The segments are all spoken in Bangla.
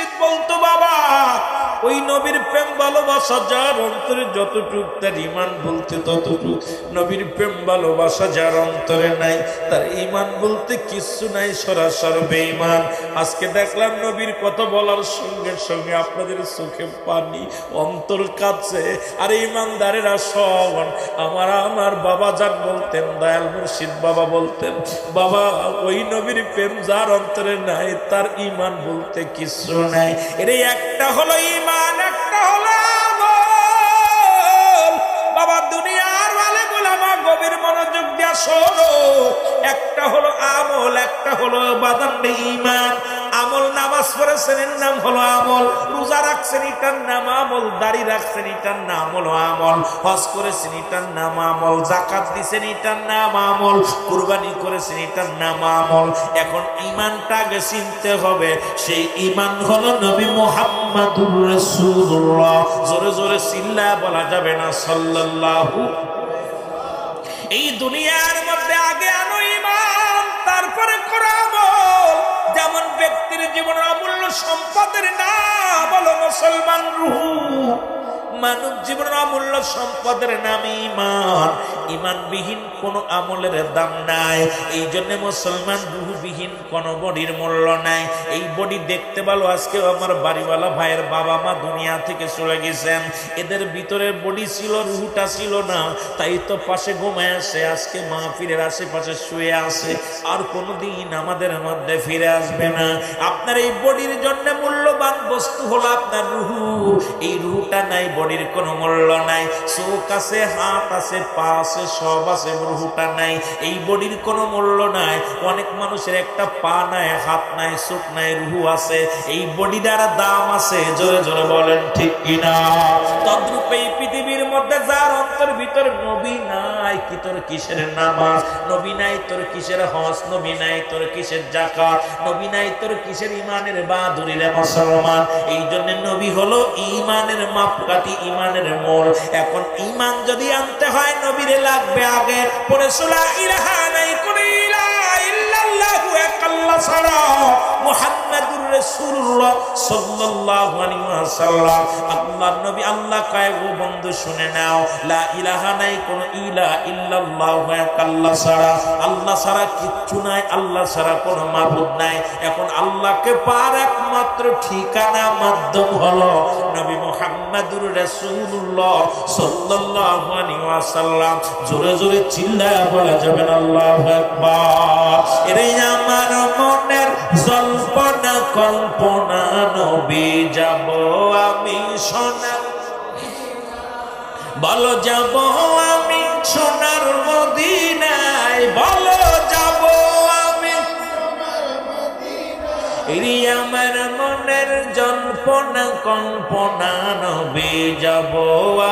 মুর্শিদ বলতো, বাবা ওই নবীর প্রেম ভালোবাসা যার অন্তরে যতটুক, তার ঈমান বলতে ততটুক। নবীর প্রেম ভালোবাসা যার অন্তরে নাই, তার ঈমান বলতে কিচ্ছু নাই, সরাসরি বেঈমান। আজকে দেখলাম নবীর কথা বলার সঙ্গে সঙ্গে আপনাদের চোখে পানি, অন্তর কাঁদছে। আর ঈমানদারেরা সব আমার বাবা যান বলতেন, দয়াল মুর্শিদ বাবা বলতেন, বাবা ওই নবীর প্রেম যার অন্তরে নাই, তার ঈমান বলতে কিচ্ছু নাই। এর একটা হলো ঈমান, একটা হলো আমল। বাবা দুনিয়ার ওয়ালে গোলামা গভীর মনোযোগ দিয়া শোনো, একটা হলো আমল, একটা হলো বাদান ঈমান। আমল, নামাজ পড়েছেন এর নাম হলো আমল, রোজা রাখছেন এটার নাম আমল, দাড়ি রাখছেন এটার নাম হলো আমল, হজ করেছেন এটার নাম আমল, যাকাত দিছেন এটার নাম আমল, কুরবানি করেছেন এটার নাম আমল। এখন ঈমানটা আগে চিনতে হবে, সেই ঈমান হলো নবী মুহাম্মদুর রাসূলুল্লাহ। জোরে জোরে চিল্লায়া বলা যাবে না সাল্লাল্লাহু। এই দুনিয়ার মধ্যে আগে আনো ঈমান, তারপরে করো আমল। যেমন ব্যক্তির জীবনের অমূল্য সম্পদের নাম হলো মুসলমান রূহ, মানব জীবনের অমূল্য সম্পদের নাম ঈমান। ঈমানবিহীন কোন আমলের দাম নাই। এই জন্য মুসলমান রূহবিহীন কোন বডির মূল্য নাই। এই বডি দেখতে ভালো, আজকে আমার বাড়িওয়ালা ভাইয়ের বাবা মা দুনিয়া থেকে চলে গেছেন, এদের ভিতরে বডি ছিল, রুহটা ছিল না, তাই তো পাশে ঘুমায় আসে, আজকে মাহফিলের আশেপাশে শুয়ে আছে, আর কোনোদিন আমাদের মধ্যে ফিরে আসবে না। আপনার এই বডির জন্য মূল্যবান বস্তু হলো আপনার রুহ। এই রুহটা নাই, বডির কোনো মূল্য নাই। চোখ আছে, হাত আছে, পা আছে, সব আছে, রুহটা নাই, এই বডির কোনো মূল্য নাই। অনেক মানুষের একটা পা নাই, হাত নাই, চোখ নাই, রুহ আছে, এই বডিটার দাম আছে। জোরে জোরে বলেন ঠিক কিনা? তদ্রূপ এই পৃথিবীর মধ্যে যার অন্তর ভিতর নবী নাই, কি তোর কিসের নামাজ, নবী নাই তোর কিসের হজ, নবী নাই তোর কিসের যাকাত, নবী নাই তোর কিসের ঈমানের বাহাদুরি রে মুসলমান। এই জন্য নবী হলো ঈমানের মাপকাঠি, ঈমানের মোল। এখন ঈমান যদি আনতে হয়, নবীরে লাগবে আগে। পরে লা ইলাহা নাই কোন ইলাহা ইল্লাল্লাহু এক আল্লাহ ছাড়া, মুহাম্মাদুর রাসূলুল্লাহ সাল্লাল্লাহু আলাইহি ওয়াসাল্লাম আল্লাহর নবী। আল্লাহ কয়, ও বন্ধু শুনে নাও, লা ইলাহা নাই কোন ইলাহা ইল্লাল্লাহু এক আল্লাহ ছাড়া। আল্লাহ ছাড়া কিচ্ছু নাই, আল্লাহ ছাড়া কোনো মাবুদ নাই। এখন আল্লাহকে পাওয়ার একমাত্র ঠিকানা, মাধ্যম হলো নবী মুহাম্মাদুর রাসূলুল্লাহ সাল্লাল্লাহু আলাইহি ওয়াসাল্লাম। জোরে জোরে চিল্লায়া বলা যাবে না আল্লাহু আকবার। এরে আমার মনের জল্পনা কল্পনা, নবী যাব আমি সোনার, বলো যাব আমি সোনার মদিনায়, বলো যাব আমি এরি আমার মনের জল্পনা কল্পনা, নবী যাব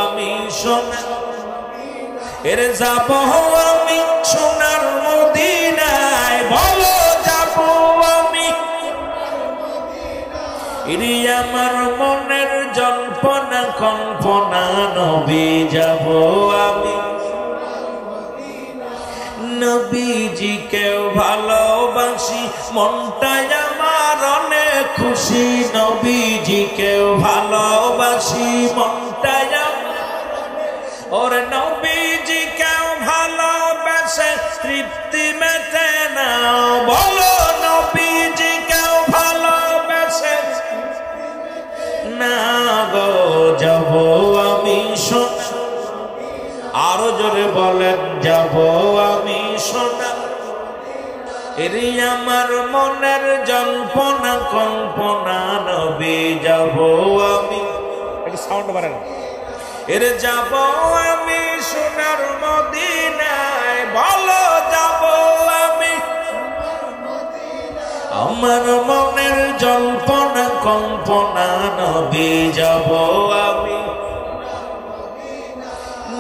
আমি সোনার, এর যাব আমি সোনার মদিনায়, বলো যাব আমি এরি আমার মনের জল্পনা কল্পনা, নবী যাব আমি। নবীজিকেও ভালোবাসি, মনটাই আমার অনেক খুশি, নবীজিকেও ভালোবাসি, মনটাই ওর নবীজিকেও ভালোবাসে, তৃপ্তি মেটে না, বলো নবীজিকেও ভালোবাসে না গো, যাব আমি সোনা, আরো জোরে বলেন, যাব আমি সোনা, এরি আমার মনের জল্পনা কল্পনা, নবী যাব আমি। একটু সাউন্ড বাড়ান। এর যাব আমি সোনার মদিনায়, বলো যাব আমি আমার মনের জল্পনা কল্পনা, নবী যাব আমি।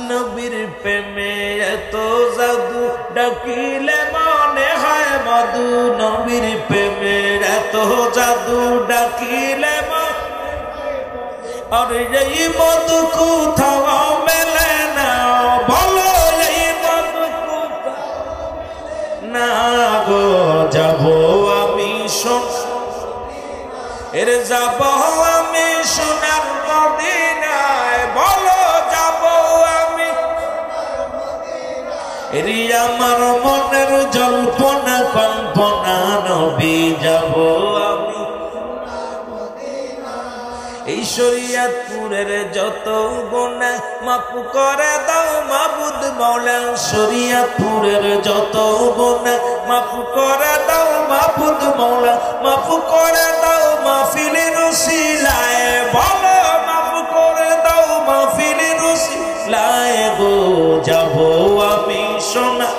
নবীর প্রেমে এত জাদু, ডাকিলে মনে হয় মধু, নবীর প্রেমে এত জাদু, ডাকিলে আর এই মধু কোথাও মেলে না, বলো এই মধু না গো, যাব আমি সোনা, এর যাব আমি সোনার মদিনায়, বলো যাব আমি। এরি আমার মনের জল্পনা কল্পনা, নবী যাব আমি। এই শরিয়তপুরের যত গুনাহ মাফ করে দাও মাবুদ মওলা, শরিয়তপুরের যত গুনাহ মাফ করে দাও মাবুদ মওলা, মাফ করে দাও মাহফিলের উসিলায়, বলো মাফ করে দাও মাহফিলের উসিলায় গো। যাব আমি সোনা,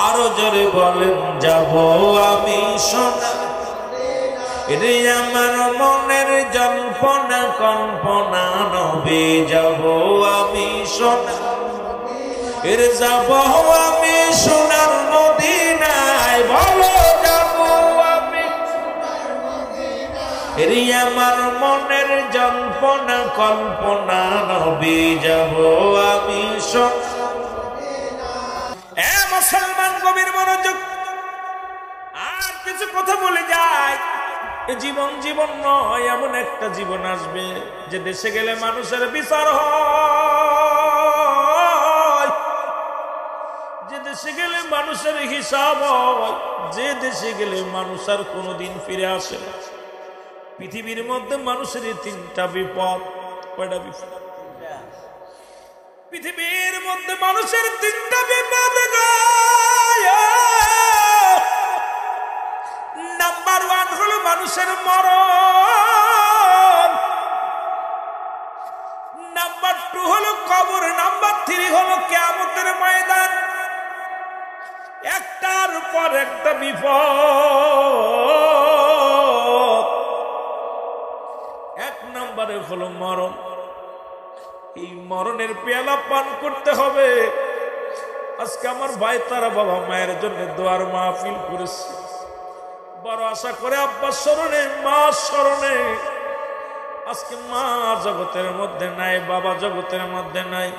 আরো জোরে বলেন যাব আমি সোনা। রে আমার মনের জল্পনা কল্পনা, নবী যাব আমি সোনা। এর যাব আমি সোনার মদিনায়, বলো যাব আমি। রে আমার মনের জল্পনা কল্পনা, নবী যাব আমি সোনা। এ মুসলমান গভীর মনোযোগ, আর কিছু কথা বলে যায়। জীবন জীবন নয়, এমন একটা জীবন আসবে যে দেশে গেলে মানুষের বিচার হয়, যে দেশে গেলে মানুষের হিসাব হয়, যে দেশে গেলে মানুষ আর কোনোদিন ফিরে আসে না। পৃথিবীর মধ্যে মানুষের তিনটা বিপদ। কয়টা বিপদ? পৃথিবীর মধ্যে মানুষের তিনটা বিপদ। নাম্বার 1 হলো মানুষের মরণ, নাম্বার 2 হলো কবর, নাম্বার 3 হলো কিয়ামতের ময়দান। একটার পর একটা বিপদ। 1 নম্বরে হলো মরণ। এই মরণের পেয়ালা পান করতে হবে। আজকে আমার ভাই তারা বাবা মায়ের জন্য দোয়ার মাহফিল করেছে, বড় আশা করে আব্বা স্মরণে মা স্মরণে। আজকে মা জগতের মধ্যে নাই, বাবা জগতের মধ্যে নাই।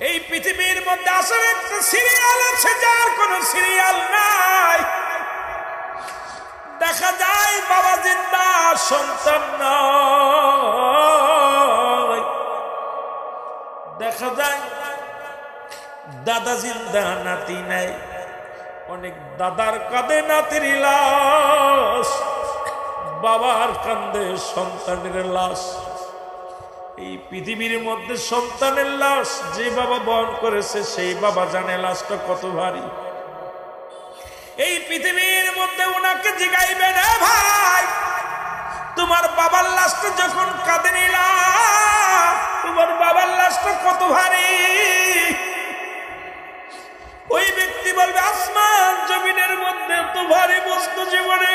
এই পৃথিবীর মধ্যে আসলে একটা সিরিয়াল আছে যার কোন সিরিয়াল নাই। দেখা যায় বাবা জিন্দা, সন্তান নাই। দেখা যায় দাদা জিন্দা, নাতি নাই। অনেক দাদার কাঁধে নাতির লাশ, বাবার কাঁধে সন্তানের লাশ। এই পৃথিবীর মধ্যে সন্তানের লাশ যে বাবা বহন করেছে সেই বাবা জানে লাশটা কত ভারী। এই পৃথিবীর মধ্যে ওনাকে জিগাইবে না, ভাই তোমার বাবার লাশটা যখন কাঁধে নিলা, তোমার বাবার লাশটা কত ভারী। ওই ব্যক্তি বলবে আসমান জমিনের মধ্যে তো ভারী বস্তু জীবনে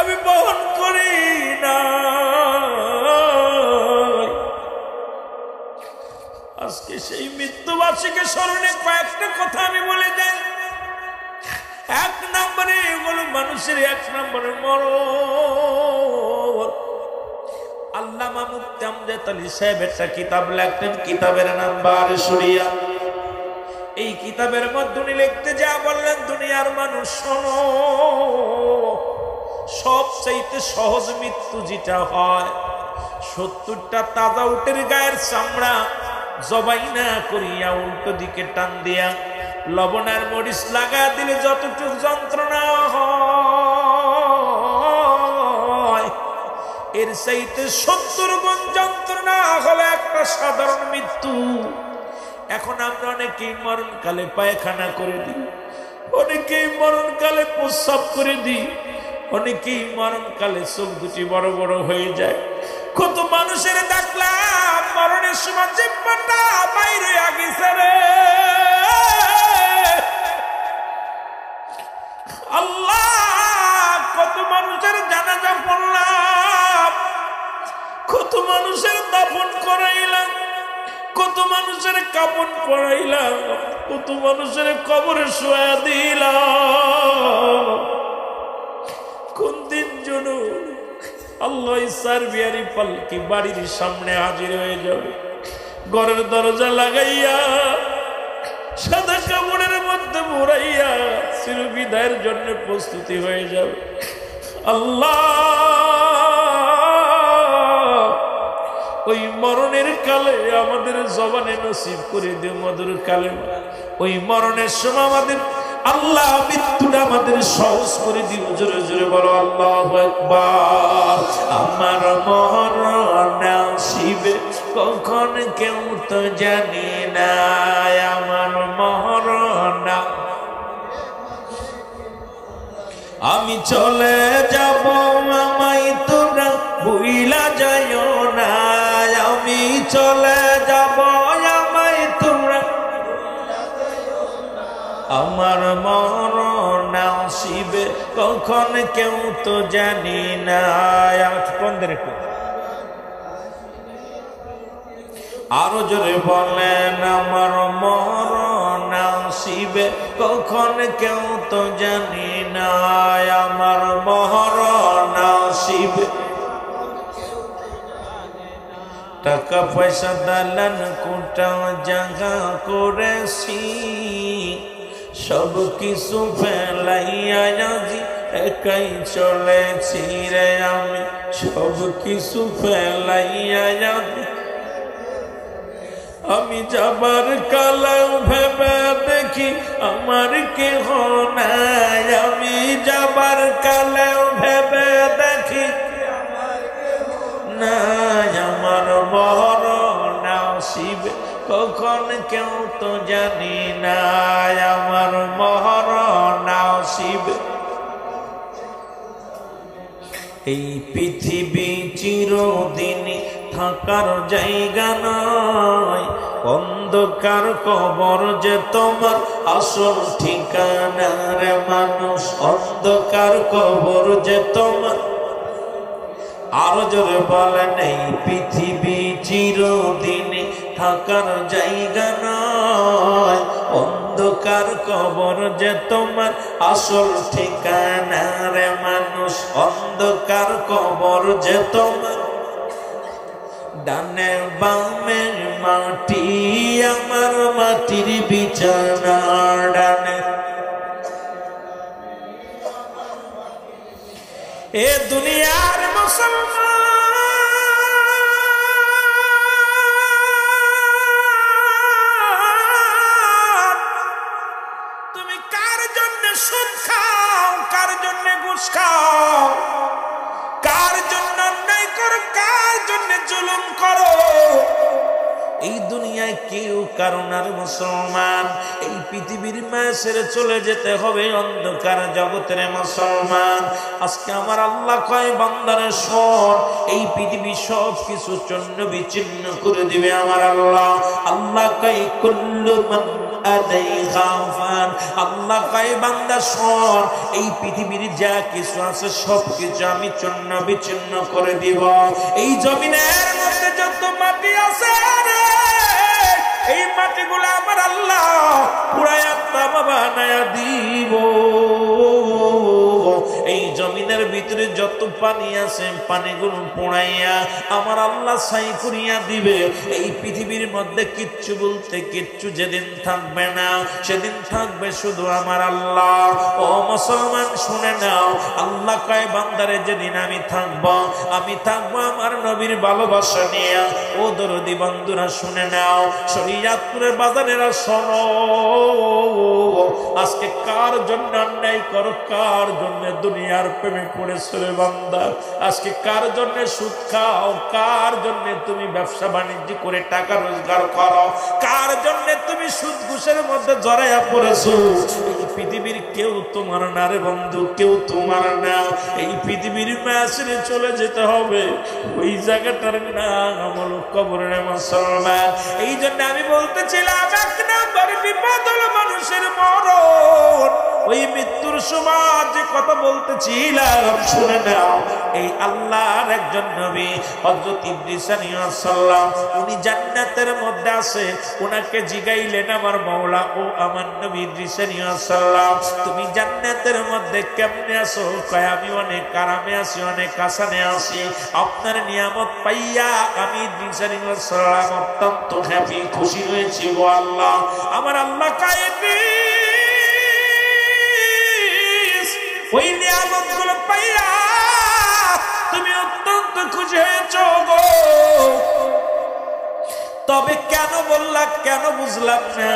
আমি বহন করি না। আজকে সেই মৃত্যুবার্ষিকী স্মরণে কয়েকটা কথা আমি বলে যাই। 1 নম্বরে এগুলো মানুষের 1 নম্বরে মরণ। আল্লামা মুফতি আমজাদ আলী সাহেব একটা কিতাব লিখতেন, কিতাবের নাম বারে শরিয়া। এই কিতাবের মধ্যে উনি লিখতে যা বললেন, দুনিয়ার মানুষ শোনো, সবচাইতে সহজ মৃত্যু যেটা হয়, 70টা তাজা উটের গায়ের চামড়া জবাই না করিয়া উল্টো দিকে টান দিয়া লবণ আর মরিচ লাগা দিলে যতটুকু যন্ত্রণা হয়, এর চাইতে 70 গুণ যন্ত্রণা হলো একটা সাধারণ মৃত্যু। এখন আমরা অনেকেই মরণকালে পায়খানা করে দিই, অনেকেই মরণকালে প্রস্রাব করে দিই, অনেকেই মরণকালে চোখ দুটি বড় বড় হয়ে যায়। কত মানুষের দেখলাম মরণের সময় জিহ্বাটা বাইরে আগিছে রে। আল্লাহ, কত মানুষের জানাজা পড়লাম, কত মানুষের দাফন করাইলাম, কত মানুষের কাপড় পরাইলাম, কত মানুষের কবরে শোয়া দিলাম। কোন দিন যেন আল্লাহ সার্বিয়ারি পালকি বাড়ির সামনে হাজির হয়ে যাবে, ঘরের দরজা লাগাইয়া সাদা কাপড়ের মধ্যে মোড়াইয়া চির বিদায়ের জন্য প্রস্তুতি হয়ে যাবে। আল্লাহ ওই মরণের কালে আমাদের জবানে নসিব করে দিও মধুর কালেমা। ওই মরণের সময় আমাদের আল্লাহ মৃত্যুটা আমাদের সহজ করে দিও। জোরে জোরে বলো আল্লাহু আকবার। আমার মরণ আসিবে কখন কেউ তো জানি না, আমার মরণ আমি চলে যাব আমায় তোমরা ভুইলা যাইও না, আমি চলে যাব আমায় তোমরা, আমার মরণ আসিবে কখন কেউ তো জানি না। আরো জোরে বলেন আমার মরণ আসিবে কখন কেউ তো জানি না, আমার মরণ আসিবে। টাকা পয়সা দালান কোটা জায়গা করেছি, সব কিছু ফেলাইয়া আজি একাই চলেছি রে আমি, সব কিছু ফেলাইয়া আজি। আমি যাবার কালেও ভেবে দেখি আমার কেহ নাই, আমি যাবার কালেও ভেবে দেখি নাই, আমার মরণ আসিবে কখন কেউ তো জানি না, আমার মরণ আসিবে। এই পৃথিবী চিরদিন থাকার জায়গা নয়, অন্ধকার কবর যে তোমার আসল ঠিকানা রে মানুষ, অন্ধকার কবর যে তোমার। আরো জোরে বলেন এই পৃথিবী চিরদিন থাকার জায়গা নয়, অন্ধকার কবর যে তোমার আসল ঠিকানা রে মানুষ, অন্ধকার কবর যে তোমার। ডানে বামে মাটি আমার মাটির বিছানা, ডানে এ দুনিয়ার মুসলমান, তুমি কার জন্য সুদ খাও, কার জন্য ঘুষ খাও, কার জন্য অন্যায় করো, কার জন্য জুলুম করো। এই দুনিয়ায় কেউ কারণ আর মুসলমান, এই পৃথিবীর মায়া ছেড়ে চলে যেতে হবে অন্ধকার জগতের মুসলমান। আজকে আমার আল্লাহ কয় বান্দারে শোন, এই পৃথিবী সব কিছু চন্ন বিচ্ছিন্ন করে দিবে আমার আল্লাহ। আল্লাহ কয় কুল্লু মান আলাইহা ফান, আল্লাহ কয় বান্দা শোন, এই পৃথিবীর যা কিছু আছে সব কিছু আমি চন্ন বিচ্ছিন্ন করে দিব। এই জমিনের মধ্যে যত মাটি আছে এই মাটিগুলো আমার আল্লাহ পুরায়া তামা বানায়া দিব। এই জমিনের ভিতরে যত পানি আছে পানিগুলো পোড়াইয়া আমার আল্লাহ ছাই করিয়া দিবে। এই পৃথিবীর মধ্যে কিচ্ছু বলতে কিচ্ছু যেদিন থাকবে না, সেদিন থাকবে শুধু আমার আল্লাহ। ও মুসলমান শুনে নাও, আল্লাহ কয় বান্দারে যেদিন আমি থাকবো আমার নবীর ভালোবাসা নিয়ে। ও দরদি বন্ধুরা শুনে নাও, শরীয়তপুরের বাজারেরা শোনো, আজকে কার জন্য অন্যায় করো, কার জন্য দুনিয়ার প্রেমে পড়েছো রে বান্দা? আজকে কার জন্য সুদ খাও, কার জন্য তুমি ব্যবসা বাণিজ্য করে টাকা রোজগার করো, কার জন্য তুমি সুদ ঘুষের মধ্যে জড়াইয়া পড়েছো? এই পৃথিবীর কেউ তোমার না রে বন্ধু, কেউ তোমার না। এই পৃথিবীর মাঝে চলে যেতে হবে, ওই জায়গাটার নাম হলো কবরে মুসলমান। এই জন্য আমি বলতেছিলাম এক নাম্বার বিপদ হলো মানুষের মরণ। ওই মৃত্যুর সময় যে কথা বলতেছিলাম শুনে নাও, এই আল্লাহর একজন নবী হযরত ইদ্রিস আলাইহিস সালাম, উনি জান্নাতের মধ্যে আছে। ওনাকে জিগাইলেন আমার মাওলা, ও আমার নবী ইদ্রিস আলাইহিস সালাম, তুমি জান্নাতের মধ্যে কেমনে আছো? কয় আমি অনেক আরামে আছি, অনেক আসানে আছি। আপনার নিয়ামত পাইয়া আমি ইদ্রিস আলাইহিস সালাম অত্যন্ত হ্যাপি, খুশি হয়েছি গো আল্লাহ। আমার আল্লাহ কায়েবি ওই নিয়ামতগুলো পাইয়া তুমি অত্যন্ত খুশি হয়েছ গো। তবে কেন বললা, কেন বুঝলাম না?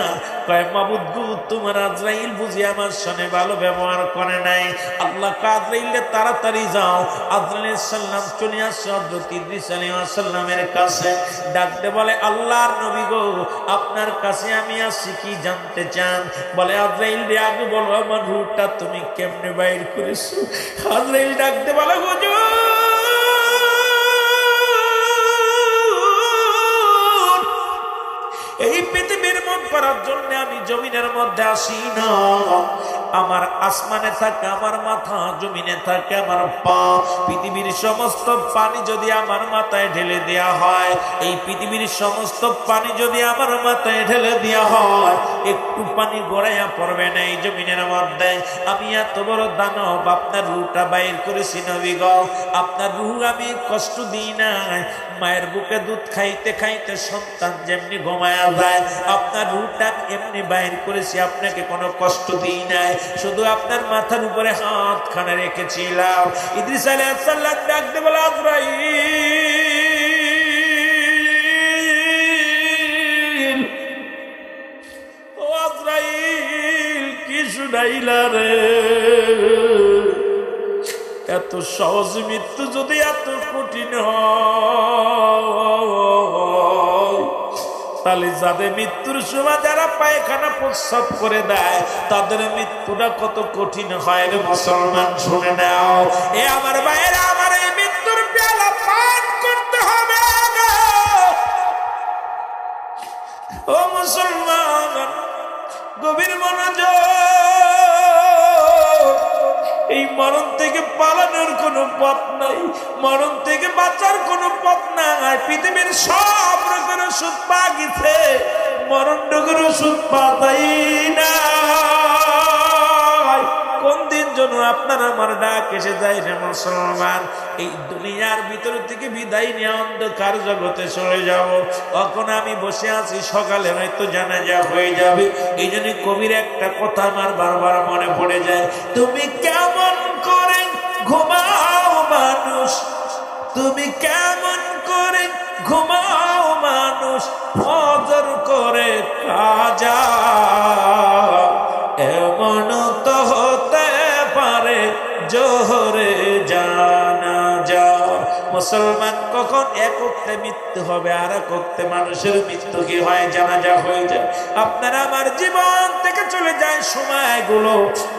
কয় মাবুদ গো, তোমার আজরাইল বুঝি আমার সঙ্গে ভালো ব্যবহার করে নাই। আল্লাহ আজরাইলে তাড়াতাড়ি যাও। আজরাইল সাল্লাম চলে আসছে হযরত ইদ্রিস আলাইহিস সালামের কাছে, ডাকতে বলে আল্লাহর নবী গো, আপনার কাছে আমি আসছি, কি জানতে চান? বলে আজরাইল রে, আগে বলো আমার রূহটা তুমি কেমনে বাইর করেছো? আজরাইল ডাকতে বলে হুজুর, এই পৃথিবীর মন করার জন্য আমি জমিনের মধ্যে আসি না। আমার আসমানে থাকে আমার মাথা, জমিনে থাকে আমার পা। পৃথিবীর সমস্ত পানি যদি আমার মাথায় ঢেলে দেয়া হয়, এই পৃথিবীর সমস্ত পানি যদি আমার মাথায় ঢেলে দেয়া হয়, একটু পানি গড়াইয়া পড়বে না এই জমিনের মধ্যে। আমি এত বড় দানব, আপনার রূহটা বাইর করেছি নবী গো। আপনার রূহ আমি কষ্ট দিই না। মায়ের বুকে দুধ খাইতে খাইতে সন্তান যেমনি ঘুমায়া যায়, আপনার রূহটা এমনি বাইর করেছি, আপনাকে কোনো কষ্ট দিই নাই। শুধু আপনার মাথার উপরে হাত খানা রেখেছিলাম। ইদ্রিস আলাইহিস সালাম ডাকতে বলে আজরাইল, ও আজরাইল, কি শুনাইলা রে? এত সহজ মৃত্যু যদি এত কঠিন হয়, তাহলে যাদের মৃত্যুর সময় যারা পায়খানা প্রস্রাব করে দেয়, তাদের মৃত্যুটা কত কঠিন হয় রে মুসলমান, শুনে নাও। এ আমার ভাইয়েরা, আমার এই মৃত্যুর পেয়ালা পান করতে হবে ও মুসলমান। গভীর মনোযোগ। এই মরণ থেকে পালানোর কোনো পথ নাই, মরণ থেকে বাঁচার কোনো পথ নাই। পৃথিবীর সব রোগের ওষুধ পাওয়া গেছে, মরণ রোগের ওষুধ পাই না। কোন দিন যেন আপনার আমার ডাক এসে যায় রে মুসলমান, এই দুনিয়ার ভিতর থেকে বিদায় নিয়ে অন্ধকার জগতে চলে যাব। তখন আমি বসে আছি, সকালে হয়তো জানাজা হয়ে যাবে। এই জন্য কবির একটা কথা আমার বারবার মনে পড়ে যায়, তুমি কেমন করে ঘুমাও মানুষ, তুমি কেমন করে ঘুমাও মানুষ, ফজর করে কাজা, এমন তো হতে পারে জোহরে জানাজা। মুসলমান কখন এক ওক্তে মৃত্যু হবে, আর এক ওক্তে মানুষের মৃত্যু কি হয়, জানাজা হয়ে যায়। আপনারা আমার জীবন থেকে চলে যায় সময়গুলো।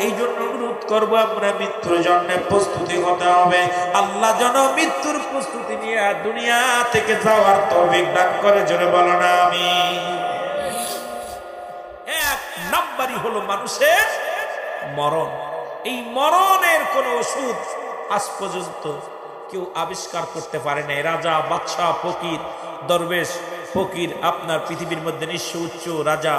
এই জন্য অনুরোধ করবো, আমরা মৃত্যুর জন্য প্রস্তুতি হতে হবে। আল্লাহ যেন মৃত্যুর প্রস্তুতি নিয়ে দুনিয়া থেকে যাওয়ার তৌফিক দান করে, জোরে বলো না আমিন। এক নাম্বারই হলো মানুষের মরণ। এই মরণের কোন ওষুধ আজ পর্যন্ত কেউ আবিষ্কার করতে পারে নাই। রাজা, বাদশাহ, ফকির, দরবেশ, ফকির, আপনার পৃথিবীর মধ্যে নিঃস্ব, উচ্চ রাজা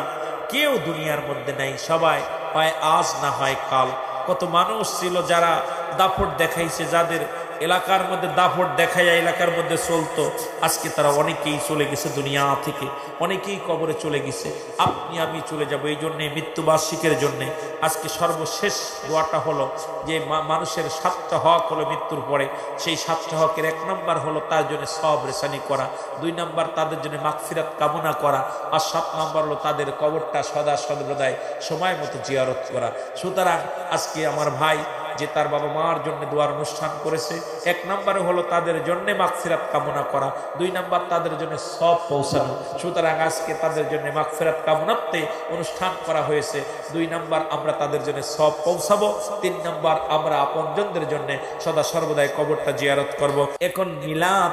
কেউ দুনিয়ার মধ্যে নাই। সবাই হয় আজ না হয় কাল। কত মানুষ ছিল যারা দাপট দেখাইছে, যাদের এলাকার মধ্যে দাপট দেখাইয়া এলাকার মধ্যে চলতো, আজকে তারা অনেকেই চলে গেছে দুনিয়া থেকে, অনেকেই কবরে চলে গেছে। আপনি আমি চলে যাব। এই জন্যে মৃত্যুবার্ষিকের জন্যে আজকে সর্বশেষ দোয়াটা হলো যে মানুষের 7টা হক হলো মৃত্যুর পরে। সেই 7টা হকের 1 নাম্বার হলো তার জন্য সওয়াব রেসানি করা, 2 নাম্বার তাদের জন্য মাগফিরাত কামনা করা, আর 7 নাম্বার হলো তাদের কবরটা সদা সর্বদাই সময় মতো জিয়ারত করা। সুতরাং আজকে আমার ভাই যে তার বাবা মার জন্য দোয়ার অনুষ্ঠান করেছে, 1 নম্বরে হলো তাদের জন্য মাগফিরাত কামনা করা, 2 নাম্বার তাদের জন্য সওয়াব পৌঁছানো। সুতরাং আজকে তাদের জন্য মাগফিরাত কামনাতে অনুষ্ঠান করা হয়েছে। 2 নাম্বার আমরা তাদের জন্য সওয়াব পৌঁছাবো, 3 নাম্বার আমরা আপনজনদের জন্য সদা সর্বদাই কবরটা জিয়ারত করব। এখন মিলাদ,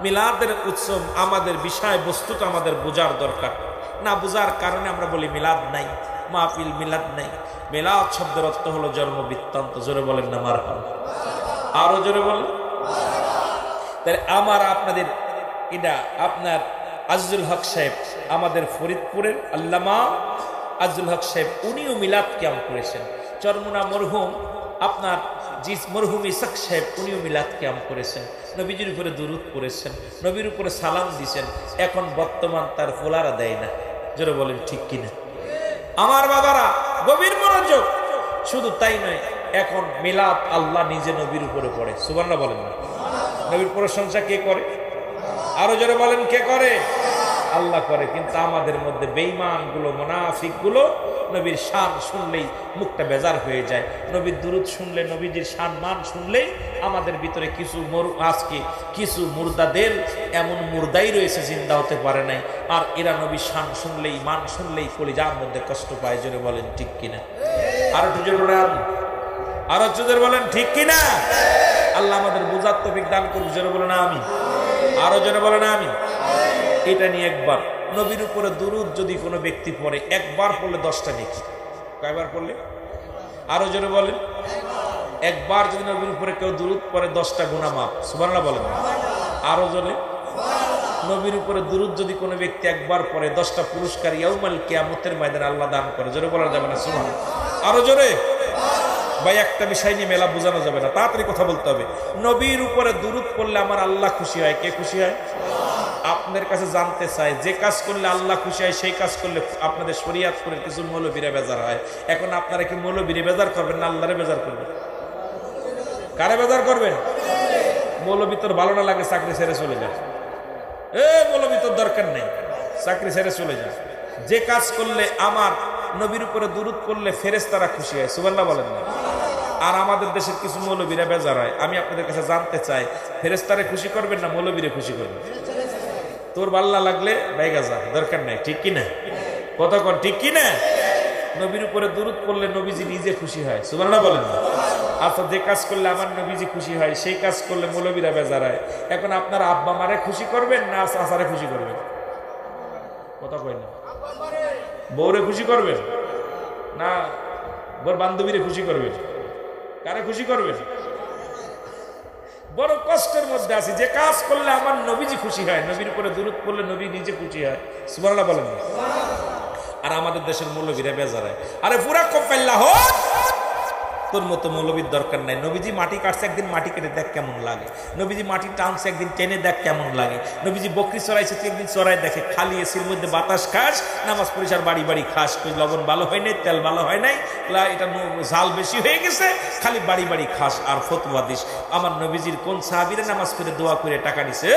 মিলাদের উৎসব আমাদের বিষয় বস্তুটা আমাদের বোঝার দরকার। না বোঝার কারণে আমরা বলি মিলাদ নাই, মাহফিল মিলাদ নাই। মিলাদ শব্দের অর্থ হলো জন্ম বৃত্তান্ত। জোরে বলেন না মারহাবা, আরো জোরে বলেন। তাহলে আমার আপনাদের এটা আপনার আজিজুল হক সাহেব, আমাদের ফরিদপুরের আল্লামা আজিজুল হক সাহেব, উনিও মিলাদ কিয়াম করেছেন। চরমুনা মরহুম আপনার মরহুম ইসাক সাহেব, উনিও মিলাদ কিয়াম করেছেন, নবীজির উপরে দুরূদ পড়েছেন, নবীর উপরে সালাম দিছেন। এখন বর্তমান তার ফোলারা দেয় না। জোরে বলেন ঠিক কিনা? আমার বাবারা গভীর মনোযোগ। শুধু তাই নয়, এখন মিলাদ আল্লাহ নিজে নবীর উপরে পড়ে, সুবহানাল্লাহ বলেন না? নবীর প্রশংসা কে করে? আরো জোরে বলেন, কে করে? আল্লাহ করে। কিন্তু আমাদের মধ্যে বেঈমান গুলো, মুনাফিক গুলো নবীর শান শুনলেই মুখটা বেজার হয়ে যায়। নবীর দুরূদ শুনলে, নবীজির শান মান শুনলেই আমাদের ভিতরে আজকে কিছু মুর্দাদের এমন মুর্দাই রয়েছে, জিন্দা হতে পারে নাই। আর এরা নবীর শান শুনলেই, মান শুনলেই কলিজার মধ্যে কষ্ট পায়। জোরে বলেন ঠিক কিনা? আরো জোরে বলেন, আরো জোরে বলেন ঠিক কিনা? আল্লাহ আমাদের বুঝার তৌফিক দান করুন। জোরে বলেন আমিন। আরো জোরে বলেন আমিন। এটা নিয়ে একবার নবীর উপরে দুরূদ যদি কোনো ব্যক্তি পড়ে, একবার পড়লে 10টা নেকি। কয়বার পড়লে? আরো জোরে বলেন। একবার যদি নবীর উপরে কেউ দুরূদ পড়ে 10টা গুনাহ মাফ। সুবহানাল্লাহ বলেন। আরো জোরে। নবীর উপরে দুরূদ যদি কোনো ব্যক্তি একবার পড়ে 10টা পুরস্কার ইয়াউমাল কিয়ামতের ময়দানে আল্লাহ দান করে। জোরে বলা যাবে না সুবহানাল্লাহ? আরো জোরে। ভাই একটা বিষয় নিয়ে মেলা বোঝানো যাবে না, তাড়াতাড়ি কথা বলতে হবে। নবীর উপরে দুরূদ পড়লে আমার আল্লাহ খুশি হয়। কে খুশি হয়? আপনাদের কাছে জানতে চাই, যে কাজ করলে আল্লাহ খুশি হয় সেই কাজ করলে আপনাদের শরীয়ত করে কিছু মৌলবীরা বেজার হয়। এখন আপনারা কি মৌলবীরে বেজার করবেন না আল্লাহরে বেজার করবেন? কারে বেজার করবেন? মৌলবী তোর ভালো না লাগে চাকরি ছেড়ে চলে যায়। মৌলবী তোর দরকার নেই, চাকরি ছেড়ে চলে যায়। যে কাজ করলে আমার নবীর উপরে দুরূদ পড়লে ফেরেশতারা খুশি হয়। সুবহানাল্লাহ বলেন না? আর আমাদের দেশের কিছু মৌলবীরা বেজার হয়। আমি আপনাদের কাছে জানতে চাই, ফেরেশতারে খুশি করবেন না মৌলবীরে খুশি করবেন? তোর ভাল্লা লাগলে বাইগা যা, দরকার নাই। ঠিক কিনা? কতক্ষণ ঠিক কিনা? নবীর উপরে দুরূদ পড়লে নবীজি নিজে খুশি হয়। সুবহানাল্লাহ বলেন না? আচ্ছা, যে কাজ করলে আমার নবীজি খুশি হয় সেই কাজ করলে মৌলবীরা বেজার হয়। এখন আপনারা আব্বা মারে খুশি করবেন না চাচারে খুশি করবেন? কথা কই না? বউরে খুশি করবেন না বউর বান্ধবীরে খুশি করবেন? কারে খুশি করবেন? বড় কষ্টের মধ্যে আছি। যে কাজ করলে আমার নবীজি খুশি হয়, নবীর উপরে দুরূদ পড়লে নবী নিজে খুশি হয়। সুবহানাল্লাহ বলেন। আর আমাদের দেশের মৌলবীরা বেজার হয়। আরে পুরা কপাল্লাহ, তোর মতো মৌলবীর দরকার নাই। নবীজি মাটি কাটছে, একদিন মাটি কেটে দেখ কেমন লাগে। নবীজি মাটি টানছে, একদিন টেনে দেখ কেমন লাগে। নবীজি বকরি চড়াইছে, তুই একদিন চড়াই দেখে। খালি এসির মধ্যে বাতাস খাস, নামাজ পড়িস আর বাড়ি বাড়ি খাস। লবণ ভালো হয় নাই, তেল ভালো হয় নাই, এটা ঝাল বেশি হয়ে গেছে, খালি বাড়ি বাড়ি খাস আর ফতোয়া দিস। আমার নবীজির কোন সাহাবীরা নামাজ পড়ে দোয়া করে টাকা নিছে?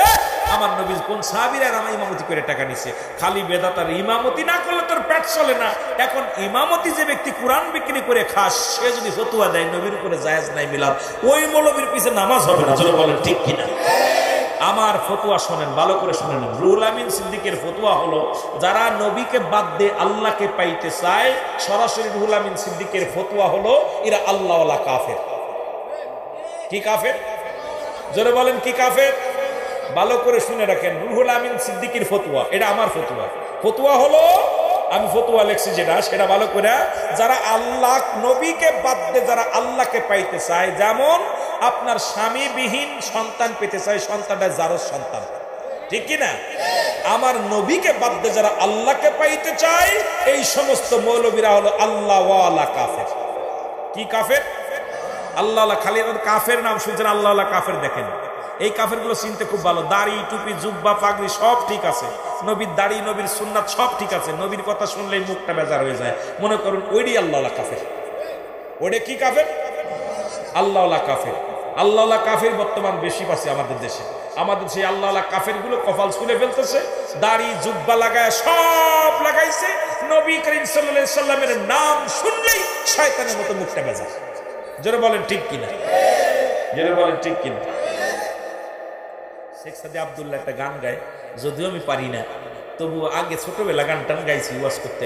আমার নবীর কোন সাহাবীরা ইমামতি করে টাকা নিছে? খালি বেদাতার ইমামতি না করলে তোর পেট চলে না। এখন ইমামতি যে ব্যক্তি কোরআন বিক্রি করে খাস, সে যদি ফতোয়া দেয় নবীর উপরে জায়েজ নাই মিলাদ, ওই মৌলবীর পিছে নামাজ হবে না। জোরে বলেন ঠিক কিনা? আমার ফতোয়া শোনেন, ভালো করে শুনেন। রুহুল আমিন সিদ্দিকের ফতোয়া হলো, যারা নবীকে বাদ দিয়ে আল্লাহকে পাইতে চায়, সরাসরি রুহুল আমিন সিদ্দিকের ফতোয়া হলো এরা আল্লাহওয়ালা কাফের। কি কাফের? জোরে বলেন কি কাফের? ভালো করে শুনে রাখেন, রুহুল আমিন সিদ্দিকের ফতোয়া, এটা আমার ফতোয়া। ফতোয়া হলো, আমি ফতোয়া লিখছি যেটা, সেটা ভালো করে, যারা আল্লাহ নবীকে বাদ দিয়ে যারা আল্লাহকে পাইতে চায়, যেমন আপনার স্বামীবিহীন সন্তান পেতে চায়, সন্তানটা জারজ সন্তান, ঠিক কিনা? আমার নবীকে বাদ দিয়ে যারা আল্লাহকে পাইতে চায়, এই সমস্ত মৌলবীরা হলো আল্লাহ ওয়ালা কাফের। কি কাফের? আল্লাহ। খালি কাফের নাম শুনছেন, আল্লাহ কাফের দেখেন। এই কাফেরগুলো চিনতে খুব ভালো। দাড়ি, টুপি, জুব্বা, পাগড়ি সব ঠিক আছে, নবীর দাড়ি, নবীর সুন্নাত সব ঠিক আছে, নবীর কথা শুনলেই মুখটা বেজার হয়ে যায়। মনে করুন ওইটাই আল্লাহ কাফের। ওইটা কি কাফের? আল্লাহ কাফের। আল্লাহ কাফের বর্তমান বেশি পাচ্ছে আমাদের দেশে। আমাদের সেই আল্লাহ কাফের গুলো কপাল ছুলে ফেলতেছে, দাড়ি জুব্বা লাগায় সব লাগাইছে, নবী করিম সাল্লাল্লাহু আলাইহি সাল্লামের নাম শুনলেই শয়তানের মতো মুখটা বেজার। জোরে বলেন ঠিক কিনা? জোরে বলেন ঠিক কিনা? শেখ সাদি আব্দুল্লাহ একটা গান গায়, যদিও আমি পারি না, তবু আগে ছোটবেলা গান টান গাইছি ওয়াজ করতে।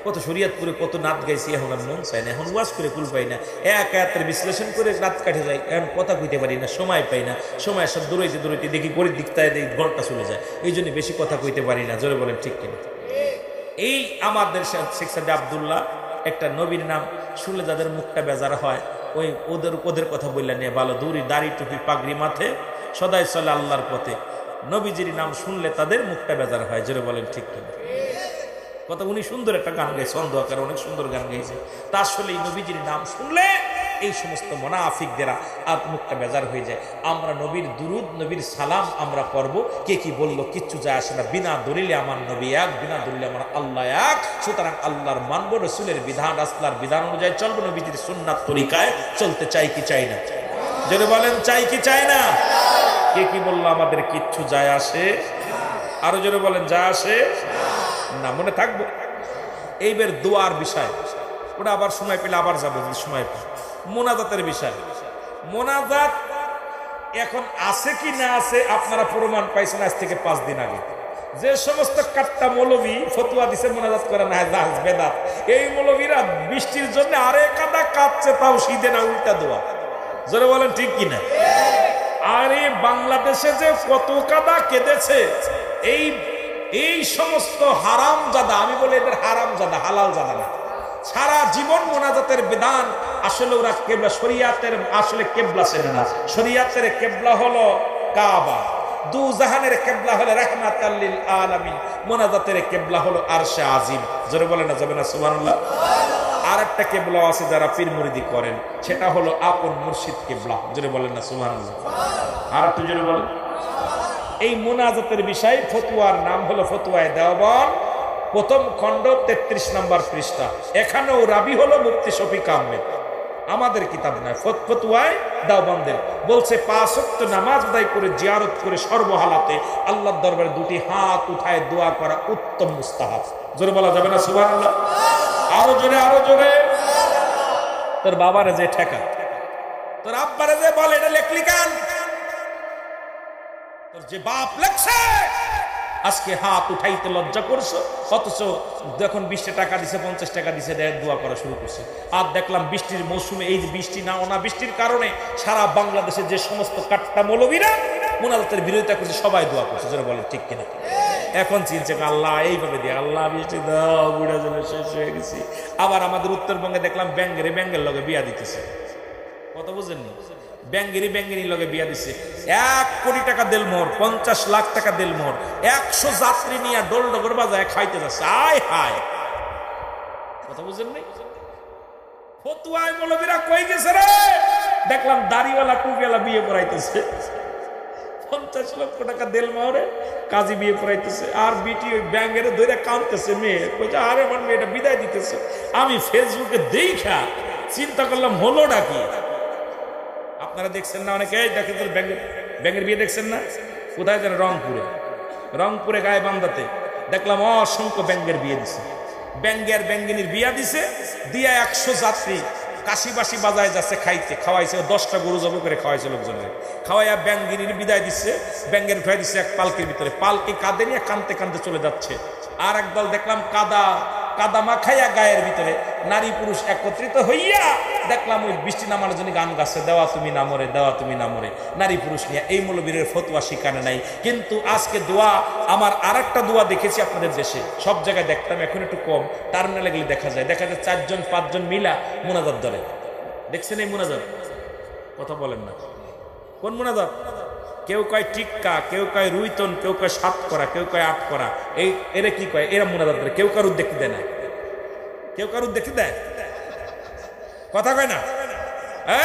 কত শরীয়তপুরে কত নাত গাইছি, এখন আর মন চায় না, এখন ওয়াজ করে কুল পাই না। এক আয়াতের বিশ্লেষণ করে রাত কাটে যায়, এখন কথা কইতে পারি না, সময় পাই না। সময় সব দৌড়াইতে দৌড়াইতে দেখি গরিব দিকটায় দেখি ঘন্টা চলে যায়, এই জন্য বেশি কথা কইতে পারি না। জোরে বলেন ঠিক কিনা? এই আমাদের শেখ সাদি আব্দুল্লাহ একটা নবীর নাম শুনলে যাদের মুখটা বেজার হয়, ওই ওদের কথা বললেন নিয়ে ভালো, দূরি দাড়ি টুপি পাগড়ি মাথে সদাই চলে আল্লাহর পথে, নবীজির নাম শুনলে তাদের মুখটা বেজার হয়। জোরে বলেন ঠিক কিনা? কথা। উনি সুন্দর একটা গান গাইছে, ছন্দ আকারে অনেক সুন্দর গান গাইছে। তা আসলে এই নবীজির নাম শুনলে এই সমস্ত মুনাফিকদেরা আর মুখটা বেজার হয়ে যায়। আমরা নবীর দুরুদ নবীর সালাম আমরা পড়ব, কে কি বললো কিচ্ছু যায় আসে না। বিনা দলিলে আমার নবী এক, বিনা দলিলে আমার আল্লাহ এক। সুতরাং আল্লাহর মানব, রসুলের বিধান রাসূলের বিধান অনুযায়ী চলবো, নবীজির সুন্নাত তরিকায় চলতে চাই কি চাই না? যদি বলেন চাই কি চাই না? কে কি বললো আমাদের কিচ্ছু যায় আসে? আরো জোরে বলেন যায় আসে না। মনে থাকবো এইবার দোয়ার বিষয়, ওটা আবার সময় পেলে আবার যাবো যদি সময় পাই। মোনাজাতের বিষয়, মোনাজাত এখন আছে কি না আছে আপনারা প্রমাণ পাইছেন আজ থেকে 5 দিন আগে। যে সমস্ত কাট্টা মৌলবী ফতুয়া দিছে মোনাজাত করে না জায়েজ বেদাত, এই মৌলবীরা বৃষ্টির জন্য আরে কাদা কাঁদছে, তাও শীতে না উল্টা দোয়া। জোরে বলেন ঠিক কিনা? আরে বাংলাদেশে যে কত কাদা কেঁদেছে এই সমস্ত হারাম জাদা, আমি বলি এদের হারাম জাদা, হালাল জাদা না। সারা জীবন মোনাজাতের বিধান আসলে ওরা কেবলা শরিয়াতের আসলে কেবলা চেনে না। শরিয়াতের কেবলা হলো কাবা, দু জাহানের কেবলা হলো রাহমাতাল লিল আলামিন, মোনাজাতের কেবলা হলো আরশে আজিম। জোরে বলেন না যাবে না সুবহানাল্লাহ? আর একটা কেবলা আছে যারা পীর মুরিদি করেন, সেটা হলো আপন মুর্শিদ কেবলা। জোরে বলেন না সুবহানাল্লাহ? আর একটু জোরে বলেন। এই মোনাজাতের বিষয় ফতুয়ার নাম হলো ফতুয়ায়ে দেওবন্দ, প্রথম খণ্ড 33 নম্বর পৃষ্ঠা। এখানেও রাবি হলো মুফতি শফিক আহমেদ, আমাদের কিতাব নয়, ফতুয়ায়ে দেওবন্দের। বলছে 5 ওয়াক্ত নামাজ আদায় করে জিয়ারত করে সর্বহালাতে আল্লাহর দরবারে 2টি হাত উঠায় দোয়া করা উত্তম মুস্তাহাব। জোরে বলা যাবে না সুবহানাল্লাহ? আরো জোরে, আরো জোরে। তোর বাবারে যে ঠেকা, তোর আব্বারে যে বল এটা লেখলি কেন, তোর যে বাপ লেখছে আজকে হাত উঠাইতে লজ্জা করছো, অথচ যখন 20 টাকা দিছে 50 টাকা দিছে দোয়া করা শুরু করছে। আর দেখলাম বৃষ্টির মৌসুমে এই যে বৃষ্টি না অনাবৃষ্টির কারণে সারা বাংলাদেশে যে সমস্ত কাট্টা মৌলবীরা মোনাজাতের বিরোধিতা করছে সবাই দোয়া করছে। যারা বলে ঠিক কিনা? এখন চিনছে আল্লাহ এইভাবে দিয়ে, আল্লাহ বৃষ্টি দাও, বুড়া জলে শেষ হয়ে গেছি। আবার আমাদের উত্তরবঙ্গে দেখলাম ব্যাঙ্গের লগে বিয়া দিতেছে। কত বুঝেননি? ব্যাঙ্গেরির লগে বিয়া দিছে। 1 কোটি টাকা দেলমোহর, 50 লাখ টাকা দেলমোহর, 100 যাত্রী নিয়ে ডোল ডগর বাজায় খাইতে যাচ্ছে। আয় হায়, কথা বুঝেননি? ফতুয়ায়ে মৌলবীরা কই গেছে রে? দেখলাম দাড়িওয়ালা টুপিওয়ালা বিয়ে পড়াইতেছে, 50 লক্ষ টাকা দেলমোহরে কাজী বিয়ে পড়াইতেছে। আর বিটি ওই ব্যাঙ্গের ধরে কাঁদতেছে, মেয়ে কইছে আরে আমার মেয়েটা বিদায় দিতেছে। আমি ফেসবুকে দেখা চিন্তা করলাম হলোটা কি। আপনারা দেখছেন না অনেকে? দেখেন তো ব্যাঙের বিয়ে দেখছেন না? কোথায় যেন রংপুরে গায়ে বান্দাতে দেখলাম অসংখ্য ব্যাঙ্গের বিয়ে দিছে। ব্যাঙ্গিনীর বিয়া দিছে, দিয়া 100 যাত্রী কাশিবাসি বাজায় যাচ্ছে খাইতে, খাওয়াইছে 10টা গরু জব করে খাওয়াইছে লোকজনের, খাওয়াইয়া ব্যাঙ্গিনীর বিদায় দিচ্ছে। ব্যাঙ্গের ভয় দিচ্ছে এক পালকির ভিতরে, পালকি কাঁদে নিয়ে কানতে কানতে চলে যাচ্ছে। আর একদল দেখলাম কাদা মাখাইয়া গায়ের ভিতরে নারী পুরুষ একত্রিত হইয়া দেখলাম ওই বৃষ্টি নামানোর জন্য গান গাচ্ছে, দেওয়া তুমি না মরে, দেওয়া তুমি না মরে, নারী পুরুষ নিয়ে। এই মৌলবীরের ফতোয়া শিখানে নাই। কিন্তু আজকে দোয়া, আমার আর একটা দোয়া দেখেছি আপনাদের দেশে, সব জায়গায় দেখতাম, এখন একটু কম, টার্মিনালে গেলে দেখা যায় 4জন 5জন মিলা মোনাজাত ধরে। দেখছেন এই মোনাজাত? কথা বলেন না, কোন মোনাজাত? কেউ কয় টিক্কা, কেউ কয় রুইতন, কেউ কয় 7 করা, কেউ কয় 8 করা। এরা কি কয়? এরা মোনাজাত ধরে। কেউ কারুর দেখতে দেয় না, কেউ কারুর দেখতে দেয়, কথা কয় না।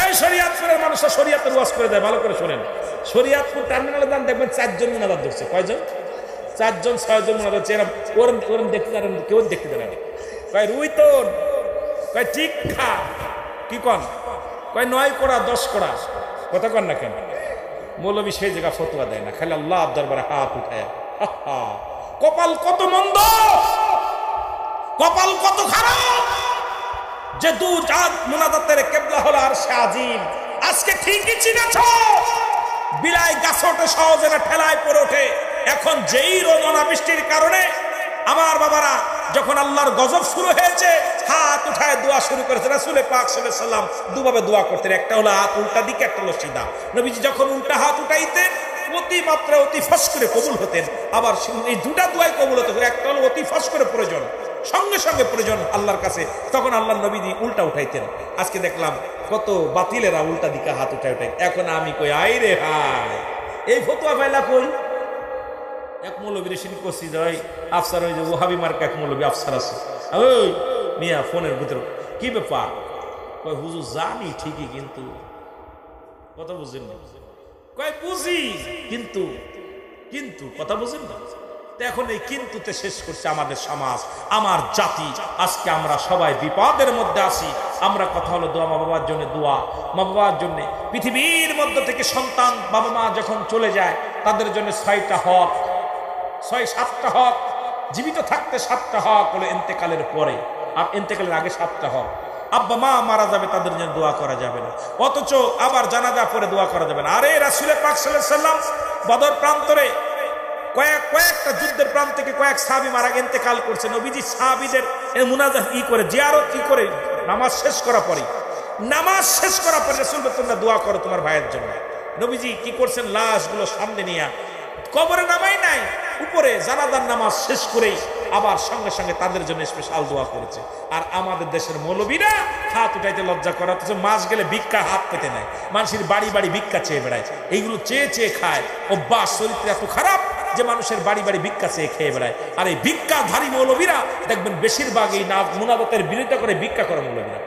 এই শরীয়তপুরের মানুষরা শরীয়তের ওয়াজ করে দেয়, ভালো করে শোনেন। শরীয়তপুর টার্মিনালে যান, দেখবেন 4জন মোনাজাত ধরছে। কয়জন? 4জন 6জন মোনাজাত ধরছে। এরা ওরম দেখতে দেয়, কেউ দেখতে দেয় না। কয় রুইতন, কয় টিক্কা, কি কন? কয় 9 করা 10 করা, কথা কন না কেন? মৌলবী সেই জায়গা ফতোয়া দেয় না, খালি আল্লাহ দরবারে হাত উঠায়। কপাল কত মন্দ, কপাল কত খারাপ যে 2 জাত মোনাজাতের কেবলা হলো আরশে আজিম। আজকে ঠিকই চিনেছ, বিলাই গাছটে সহজে না ঠেলায় পড়ে ওঠে। এখন যেই রোজনা বৃষ্টির কারণে আমার বাবারা যখন আল্লাহর গজব শুরু হয়েছে, হাত উঠায় দোয়া শুরু করেছে। রাসূল পাক সাল্লাল্লাহু আলাইহি ওয়াসাল্লাম দুভাবে দোয়া করতেন, একটা হলো হাত উল্টা দিকে, একটা হলো সিধা। নবীজি যখন উল্টা হাত উঠাইতেন অতি মাত্রা অতি ফস করে কবুল হতেন। আবার এই 2টা দোয়াই কবুল হতে, একটা হলো অতি ফস করে প্রয়োজন, সঙ্গে সঙ্গে প্রয়োজন আল্লাহর কাছে, তখন আল্লাহর নবীজি উল্টা উঠাইতেন। আজকে দেখলাম কত বাতিলেরা উল্টা দিকে হাত উঠায়। এখন আমি কই আই রে হাই, এই ফতোয়া পাইলা কই? এক মৌলবীর সিন করছি যে আফসার, ওই যে ওহাবি মার্কা এক মৌলবী আফসার আছে, ওই মিয়া ফোনের ভিতরে কি ব্যাপার, কয় হুজুর জানি ঠিকই, কিন্তু কথা বুঝেন না। কয় বুঝি, কিন্তু কিন্তু কথা বুঝেন না। এখন এই কিন্তুতে শেষ করছে আমাদের সমাজ, আমার জাতি। আজকে আমরা সবাই বিপদের মধ্যে আছি। আমরা কথা হলো দোয়া, মা বাবার জন্য দোয়া, মা বাবার জন্য। পৃথিবীর মধ্যে থেকে সন্তান বাবা মা যখন চলে যায় তাদের জন্য 6টা হক, 6-7টা হক, জীবিত থাকতে 7টা হক হলো, ইন্তেকালের পরে আর ইন্তেকালের আগে 7টা হক। আব্বা মা মারা যাবে, তাদের জন্য দোয়া করা যাবে না, অথচ আবার জানাজা পরে দোয়া করা যাবে না। আরে রাসূল পাক সাল্লাল্লাহু আলাইহি ওয়াসাল্লাম বদর প্রান্তরে কয়েকটা যুদ্ধের প্রান্ত থেকে কয়েক সাহাবী মারা ইন্তেকাল করছে। নবীজি সাহাবীদের মুনাজাত করে, জিয়ারত করে, নামাজ শেষ করার পরে রাসূল বলতেন দোয়া করো তোমার ভাইয়ের জন্য। নবীজি কি করছেন, লাশগুলো সামনে নিয়ে কবরে নামাই নাই, উপরে জানাজার নামাজ শেষ করেই আবার সঙ্গে সঙ্গে তাদের জন্য স্পেশাল দোয়া করেছে। আর আমাদের দেশের মৌলবীরা হাত উঠাইতে লজ্জা করা, অথচ মাস গেলে ভিক্ষা হাত পেতে নেয়, মানুষের বাড়ি বাড়ি ভিক্ষা চেয়ে বেড়ায়, এইগুলো চেয়ে চেয়ে খায়। অভ্যাস, চরিত্র এত খারাপ যে মানুষের বাড়ি বাড়ি ভিক্ষা চেয়ে খেয়ে বেড়ায়। আর এই ভিক্ষাধারী মৌলবীরা দেখবেন বেশিরভাগ এই মুনাজাতের বিরোধিতা করে ভিক্ষা করে মৌলবীরা।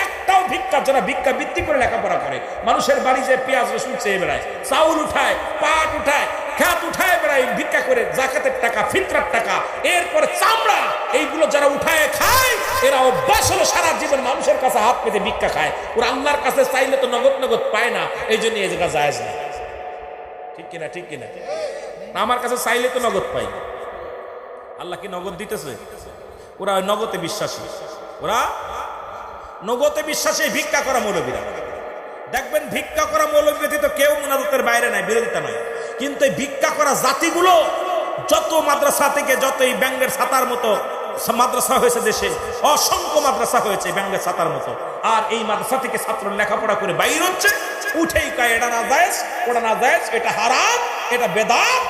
একটাও ভিক্ষা, যারা ভিক্ষা বৃত্তি করে লেখাপড়া করে, মানুষের বাড়ি যে পেঁয়াজ রসুন চেয়ে বেড়ায়, চাউল উঠায়, পাট উঠায়, খেত উঠায় বেড়ায় ভিক্ষা করে, জাকাতের টাকা, ফিতরার টাকা, এরপরে চামড়া, এইগুলো যারা উঠায় খায়, এরা অভ্যাস হলো সারা জীবন মানুষের কাছে হাত পেতে ভিক্ষা খায়। ওরা আল্লাহর কাছে চাইলে তো নগদ নগদ পায় না, এই জন্য এই জায়গা জায়েজ না। ঠিক কিনা? ঠিক কিনা? আমার কাছে চাইলে তো নগদ পাই। আল্লাহ কি নগদ দিতেছে? ওরা নগদে বিশ্বাসী, ওরা নগদে বিশ্বাসী। ভিক্ষা করা মৌলবীরা দেখবেন, ভিক্ষা করা মৌলবী ব্যতীত কেউ মুনাজাতের বাইরে নাই, বিরোধিতা নয়। কিন্তু এই ভিক্ষা করা জাতিগুলো যত মাদ্রাসা থেকে, যত এই ব্যাঙ্গের ছাতার মতো মাদ্রাসা হয়েছে দেশে, অসংখ্য মাদ্রাসা হয়েছে ব্যাঙ্গের ছাতার মতো, আর এই মাদ্রাসা থেকে ছাত্র লেখাপড়া করে বাইর হচ্ছে, উঠেই কয় এটা না জায়েজ, ওটা না জায়েজ, এটা হারাম, এটা বেদাত।